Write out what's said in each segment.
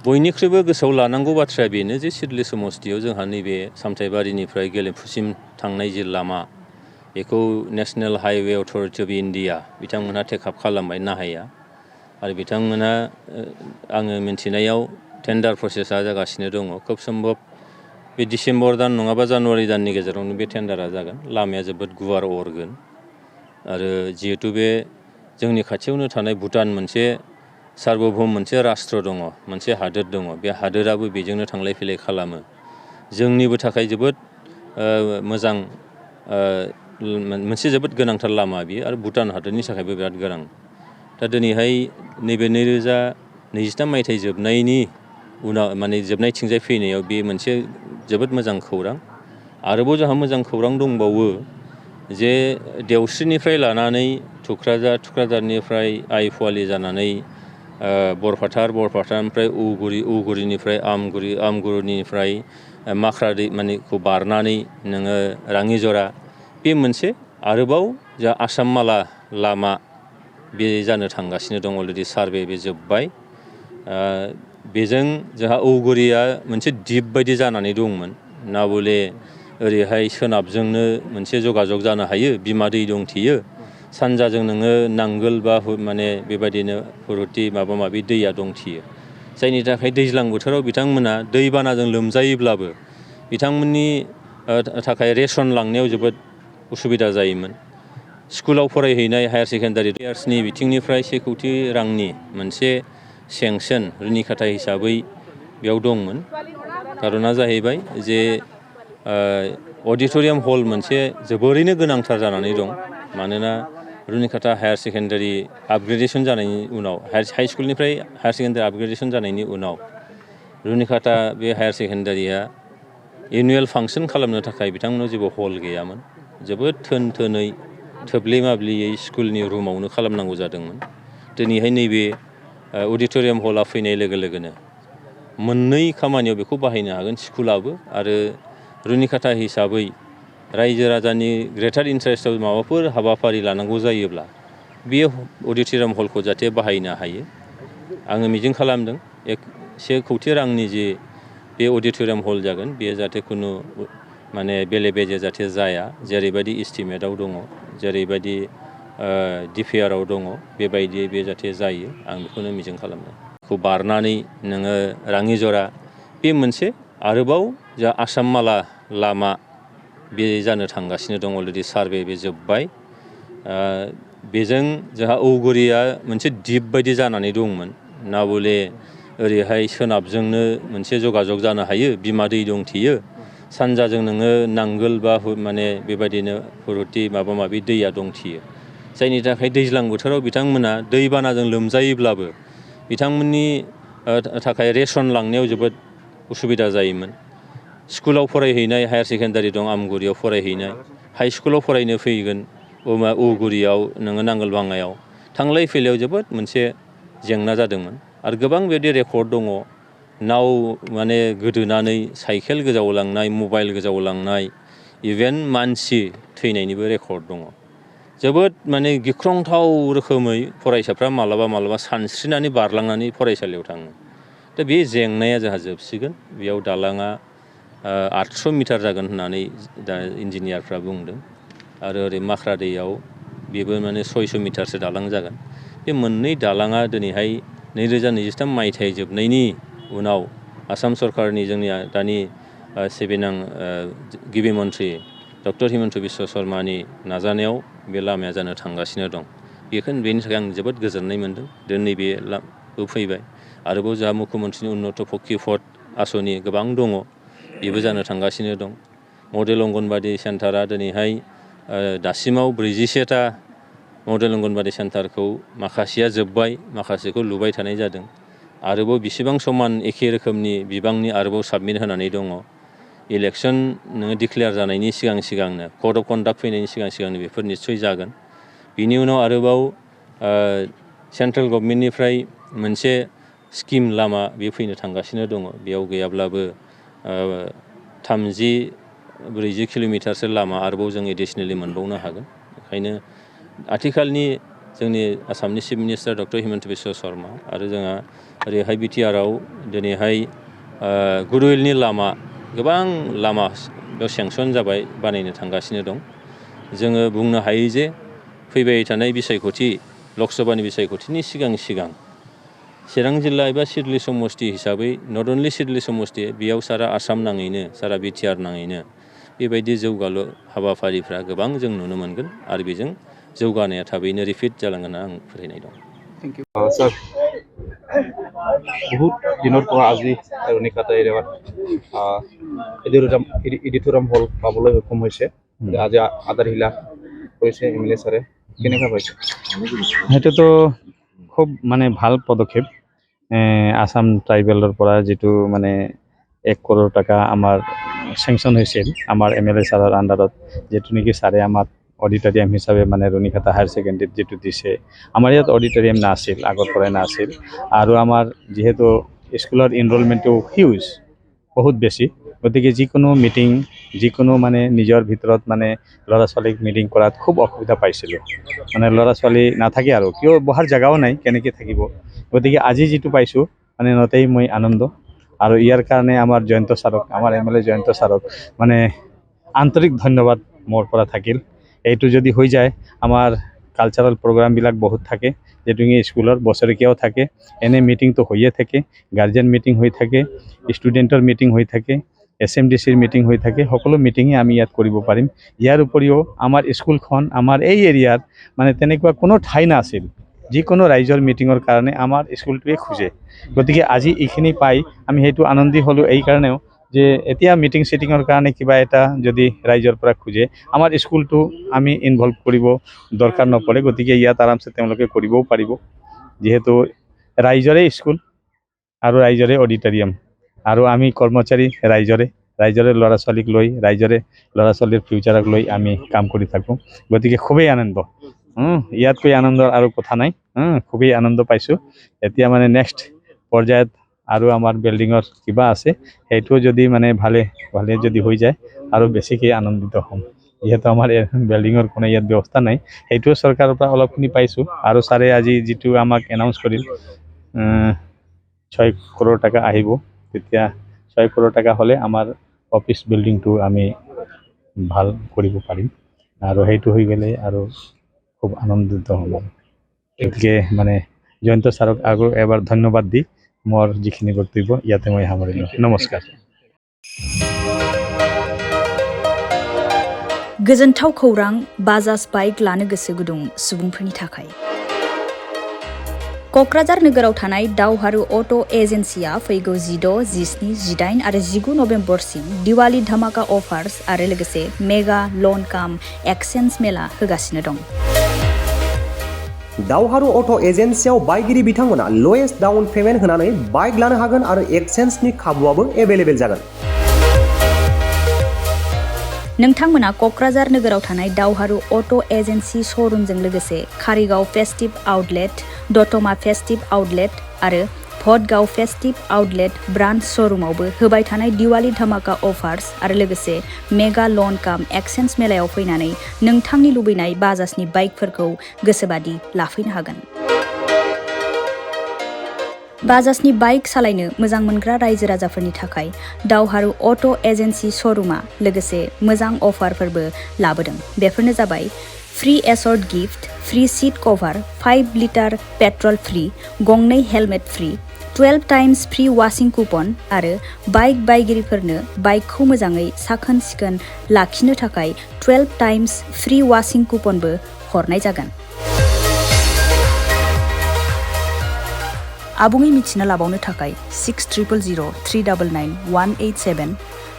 बयनिख्रुइबो गोसोआव लानांगौ बाथ्राया बेनो जे सिडली समस्तियाव जोंहा नैबे सामथाइबारिनिफ्राय गेलेफुसिम थांनाय जि लामा बेखौ national highway authority of India बिथांमोनहा टेकआप खालामबाय नाहाया आरो बिथांमोना आङो मिन्थिनायाव टेन्डार प्रसेसा जागासिनो दङ खोब सम्भब बे डिसेम्बर दान नङाबा जानुवारि दाननि गेजेरावनो बे टेन्डारा जागोन लामाया जोबोद गुवार अरगोन आरो जिहेतु बे जोंनि खाथियावनो थानाय भुटान मोनसे सार्वभौम मोनसे राष्ट्र दङ मोनसे हादोर दङ बे हादोराबो बेजोंनो थांलाय फैलाय खालामो जोंनिबो थाखाय जोबोद मोजां मोनसे जोबोद गोनांथार लामा बियो आरो भुटान हादोरनि थाखायबो बिराद गोनां दा दिनैहाय नैबे 2023 मायथाइ जोबनायनि उनाव माने जोबनायथिंजाय फैनायाव बे मोनसे जोबोद मोजां खौरां आरोबाव जोंहा मोजां खौरां दंबावो जे देवस्रिनिफ्राय लानानै थुक्राझारनिफ्राय आइफवालि जानानै बरपाटारनिफ्राय उगुरिनिफ्राय आमगुरिनिफ्राय माख्रा दैमानिखौ बारनानै नोङो राङिजरा बे मोनसे आरोबाव जा आसाम माला लामा बे जानो थांगासिनो दं अलरेडि सार्भे बे जोब्बाय बेजों जोंहा औगुरिया मोनसे दिप बायदि जानानै दंमोन ना बले ओरैहाय सोनाबजोंनो मोनसे जगाजग जानो हायो बिमा दै दंथेयो सानजाजों नोङो नांगोल बा माने बेबायदिनो हुरुथि माबा माबि दैया दंथेयो जायनि थाखाय दैज्लां बोथोराव बिथांमोना दैबानाजों लोमजायोब्लाबो बिथांमोननि थाखाय रेसन लांनायाव जोबोद उसुबिदा जायोमोन स्कुलाव फरायहैनाय हायार सेकेन्डारि इयार्सनि बिथिंनिफ्राय 1 कौटि रांनि मोनसे सेंसन रुनिखाथा हिसाबै बेयाव दंमोन कारना जाहैबाय जे अडिट'रियाम हल मोनसे जोबोरैनो गोनांथार जानानै दं मानोना रुनिखाथा हायार सेकेन्डारि आपग्रेडेसन जानायनि उनाव हाइ स्कुलनिफ्राय हायार सेकेन्डारि आपग्रेडेसन जानायनि उनाव रुनिखाथा बे हायार सेकेन्डारिया एनुवेल फांसन खालामनो थाखाय बिथांमोनाव जेबो हल गैयामोन जोबोद थोनै थोब्ले माब्लेयै स्कुलनि रुमावनो खालामनांगौ जादोंमोन दिनैहाय नैबे अडिट'रियाम हला फैनाय लोगो लोगोनो मोननै खामानियाव बेखौ बाहायनो हागोन स्कुलाबो आरो रुनिखाथा हिसाबै रायजो राजानि ग्रेटार इन्टारेस्टआव माबाफोर हाबाफारि लानांगौ जायोब्ला बे अडिट'रियाम हलखौ जाहाथे बाहायनो हायो आङो मिजिं खालामदों 1 कौटि रांनि जे बे अडिट'रियाम हल जागोन बेयो जाहाथे खुनु माने बेले बेजे जाहाथे जाया जेरैबायदि इस्टिमेटआव दङ जेरैबायदि डिपिआरआव दङ बेबायदियै बे जाहाथे जायो आं बेखौनो मिजिं खालामदों खौ बारनानै नोङो राङिजरा बे मोनसे आरोबाव जा आसाम माला लामा बे जानो थांगासिनो दं अलरेडि सार्भे बे जोब्बाय बेजों जोंहा औगुरिया मोनसे दिप बायदि जानानै दंमोन ना बले ओरैहाय सोनाबजोंनो मोनसे जगाजग जानो हायो बिमा दै दंथेयो सानजाजों नोङो नांगोल बा माने बेबायदिनो हुरुथि माबा माबि दैया दंथेयो जायनि थाखाय दैज्लां बोथोराव बिथांमोना दैबानाजों लोमजायोब्लाबो बिथांमोननि थाखाय रेसन लांनायाव जोबोद उसुबिदा जायोमोन स्कुलाव फरायहैनाय हायार सेकेन्डारि दं आमगुरियाव फरायहैनाय हाइ स्कुलाव फरायनो फैगोन उगुरियाव नोङो नांगोलबाङायाव थांलाय फैलायाव जोबोद मोनसे जेंना जादोंमोन आरो गोबां बेबायदि रेकर्ड दङ नाव माने गोदोनानै साइकेल गोजावलांनाय मबाइल गोजावलांनाय इभेन मानसि थैनायनिबो रेकर्ड दङ जोबोद माने गिख्रंथाव रोखोमै फरायसाफ्रा मालाबा सानस्रिनानै बारलांनानै फरायसालियाव थाङो दा बे जेंनाया जोंहा जोबसिगोन बेयाव दालाङा 800 मिटार जागोन होननानै दा इन्जिनियारफ्रा बुंदों आरो ओरै माख्रा दैयाव बेबो माने 600 मिटारसो दालां जागोन बे मोननै दालाङा दिनैहाय 2023 मायथाइ जोबनायनि उनाव आसाम सरकारनि जोंनिया दानि सिबिनां गिबि मन्थ्रि डक्टर हिमन्त बिश्व शर्मानि नाजानायाव बे लामाया जानो थांगासिनो दं बेनि थाखाय आं जोबोद गोजोननाय मोनदों दिनै बे फैबाय आरोबाव जोंहा मुख्यमन्थ्रिनि उन्नत पक्की पद आसनि गोबां दङ बेबो जानो थांगासिनो दं मडेल अंगनबादि सेन्टारा दिनैहाय दासिमाव 41टा मडेल अंगनबादि सेन्टारखौ माखासेया जोब्बाय माखासेखौ लुबाय थानाय जादों आरोबाव बिसिबां समान एखे रोखोमनि बिबांनि आरोबाव साबमिट होनानै दङ इलेक्सन नोङो डिक्लेयार जानायनि सिगांनो कड अफ कन्डाक्ट फैनायनि सिगांनो बेफोर निस्सय जागोन बिनि उनाव आरोबाव सेन्ट्रेल गभर्नमेन्टनिफ्राय मोनसे स्किम लामा बे फैनो थांगासिनो दङ बेयाव गैयाब्लाबो 30-40 किल'मिटारसो लामा आरोबाव जों एडिशनेलि मोनबावनो हागोन ओंखायनो आथिखालनि जोंनि आसामनि chief minister doctor Himanta Biswa Sharma आरो जोंहा ओरैहाय बिटिआरआव दिनैहाय गुडउइलनि लामा गोबां लामा बेयाव सेंसन जाबाय बानायनो थांगासिनो दं जोङो बुंनो हायो जे फैबाय थानाय बिसायख'थि लकसभानि बिसायख'थिनि सिगां चिरां जिल्ला एबा सिडली समष्टि हिसाबै नट अनलि सिडली समष्टि बेयाव सारा आसाम नाङैनो सारा बिटिआर नाङैनो बेबायदि जौगालु हाबाफारिफ्रा गोबां जों नुनो मोनगोन आरो बेजों जौगानाया थाबैनो रिपिट जालांगोन आं फोथायनाय दं। थेंक इउ सर बहुत दिনৰ পৰা আজি ৰুণিকাটা এৰিয়াত এডিটৰিয়াম হল পাবলৈ সক্ষম হৈছে আজি আধাৰশিলা কৈছে এমএলএ ছাৰে কেনেকুৱা পাইছে সেইটোতো খুব মানে ভাল পদক্ষেপ আসাম ট্ৰাইবেলৰ পৰা যিটো মানে 1 crore টকা আমাৰ চেংচন হৈছিল আমাৰ এমএলএ ছাৰৰ আণ্ডাৰত যেটো নেকি ছাৰে আমাক অডিটৰিয়াম হিচাপে মানে ৰুণিকাটা হায়াৰ সেকেন্ডাৰীত যেটো দিছে আমাৰ ইয়াত অডিটৰিয়াম নাছিল আগৰ পৰাই নাছিল আৰু আমাৰ যেহেতু স্কুলৰ এনৰোলমেন্টটো হিউজ বহুত বেছি গতিকে যিকোনো মিটিং যিকোনো মানে নিজৰ ভিতৰত মানে ল'ৰা ছোৱালীক মিটিং কৰাত খুব অসুবিধা পাইছিলোঁ মানে ল'ৰা ছোৱালী নাথাকে আৰু কিয় বহাৰ জায়গাও নাই কেনেকৈ থাকিব গতিকে আজি যেটো পাইছোঁ মানে নতেই মই আনন্দ আৰু ইয়াৰ কাৰণে আমাৰ জয়ন্ত ছাৰক আমাৰ এমএলএ জয়ন্ত ছাৰক মানে আন্তৰিক ধন্যবাদ মোৰ পৰা থাকিল এইটো যদি হৈ যায় আমাৰ কালচারাল প্রোগ্রাম বিলাক বহুত থাকে যেটো স্কুলৰ বছৰেকীয়াও থাকে এনে মিটিং তো হৈয়ে থাকে গার্জিয়ান মিটিং হৈ থাকে স্টুডেন্টৰ মিটিং হৈ থাকে এসএমডিসিৰ মিটিং হৈ থাকে সকলো মিটিংয়ে আমি ইয়াত কৰিব পাৰিম ইয়াৰ উপৰিও আমাৰ স্কুলখন আমাৰ এই এৰিয়াত মানে তেনেকুৱা কোনো ঠাই নাছিল যিকোনো ৰাইজৰ মিটিংৰ কাৰণে আমাৰ স্কুলটোৱে খুজে গতিকে আজি এইখিনি পাই আমি হেতু আনন্দিত হলো এই কাৰণেও যে এতিয়া মিটিং সেটিংৰ কাৰণে কিবা এটা যদি ৰাইজৰ পৰা খুজে আমাৰ স্কুলটো আমি ইনভলভ কৰিব দৰকাৰ নপৰে গতিকে ইয়াত আৰামছে তেওঁলোকে কৰিবও পাৰিব যেহেতু ৰাইজৰে স্কুল আৰু ৰাইজৰে অডিটৰিয়াম আৰু আমি কৰ্মচাৰী ৰাইজৰে ল'ৰা ছোৱালীক লৈ ৰাইজৰে ল'ৰা ছোৱালীৰ ফিউচাৰক লৈ আমি কাম কৰি থাকো গতিকে খুবেই আনন্দ ইয়াতকৈ আনন্দৰ আৰু কথা নাই খুবেই আনন্দ পাইছো এতিয়া মানে নেক্সট পৰ্যায়ত আৰু আমাৰ বিল্ডিংৰ কিবা আছে হেতু যদি মানে ভালে যদি হৈ যায় আৰু বেছিকৈ আনন্দিত হ'ম যেহেতু আমাৰ বিল্ডিংৰ কোনো ইয়াত ব্যৱস্থা নাই হেতু চৰকাৰৰ পৰা অলপখিনি পাইছো আৰু ছাৰে আজি যেটো আমাক এনাউন্স কৰিল 6 crore টাকা আহিব তেতিয়া 6 crore টাকা হলে আমাৰ অফিস বিল্ডিংটো আমি ভাল কৰিব পাৰিম আৰু হেতু হৈ গলে আৰু খুব আনন্দিত হ'ম গতিকে মানে জয়ন্ত ছাৰক আৰু এবাৰ ধন্যবাদ দি মোৰ যিখিনি বক্তব্য ইয়াতে মই সামৰিলো নমস্কাৰ गोजोनथाव खौरां बाजाज बाइक लानो गोसो गुदुं सुबुंफोरनि थाखाय क'क्राझार नोगोराव थानाय दावहारु अट' एजेन्सिया फैगौ 16, 17, 18 आरो 19 नभेम्बरसिम दिवाली धमाका अफार्स आरो लोगोसे मेगा लन काम एक्सचेन्ज मेला होगासिनो दं दावहारु अट' एजेन्सियाव बाइगिरि बिथांमोना लवेस्ट डाउन पेमेन्ट होनानै बाइक लानो हागोन आरो एक्सचेन्जनि खाबुआबो एभेलेबेल जागोन नोंथांमोना क'क्राझार नोगोराव थानाय दावहारु अट' एजेन्सि श'रुमजों लोगोसे कारिगाव फेस्टिभ आउटलेट दतमा फेस्टिभ आउटलेट आरो भटगाव फेस्टिभ आउटलेट ब्रान्च श'रुमावबो होबाय थानाय दिवाली धमाका अफार्स आरो लोगोसे मेगा लन काम एक्सचेन्ज मेलायाव फैनानै नोंथांनि लुबैनाय बाजाजनि बाइकफोरखौ गोसोबादि लाफैनो हागोन बाजाजनि बाइक सालायनो मोजां मोनग्रा रायजो राजाफोरनि थाखाय दावहारु अट' एजेन्सि श'रुमा लोगोसे मोजां अफारफोरबो लाबोदों बेफोरनो जाबाय फ्री एसर्ट गिफ्ट फ्री सीट कभार 5 लिटार पेट्रल फ्री गंनै helmet free 12 times free washing coupon आरो बाइक बायगिरिफोरनो बाइकखौ मोजाङै साखोन सिखोन लाखिनो थाखाय 12 टाइम्स फ्री वाशिं कुपनबो हरनाय जागोन आबुङै मिथिना लाबावनो थाखाय 6000399187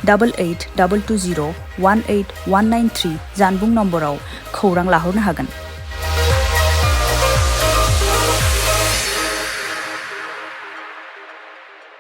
8822018193 जानबुं नम्बराव खौरां लाहरनो हागोन।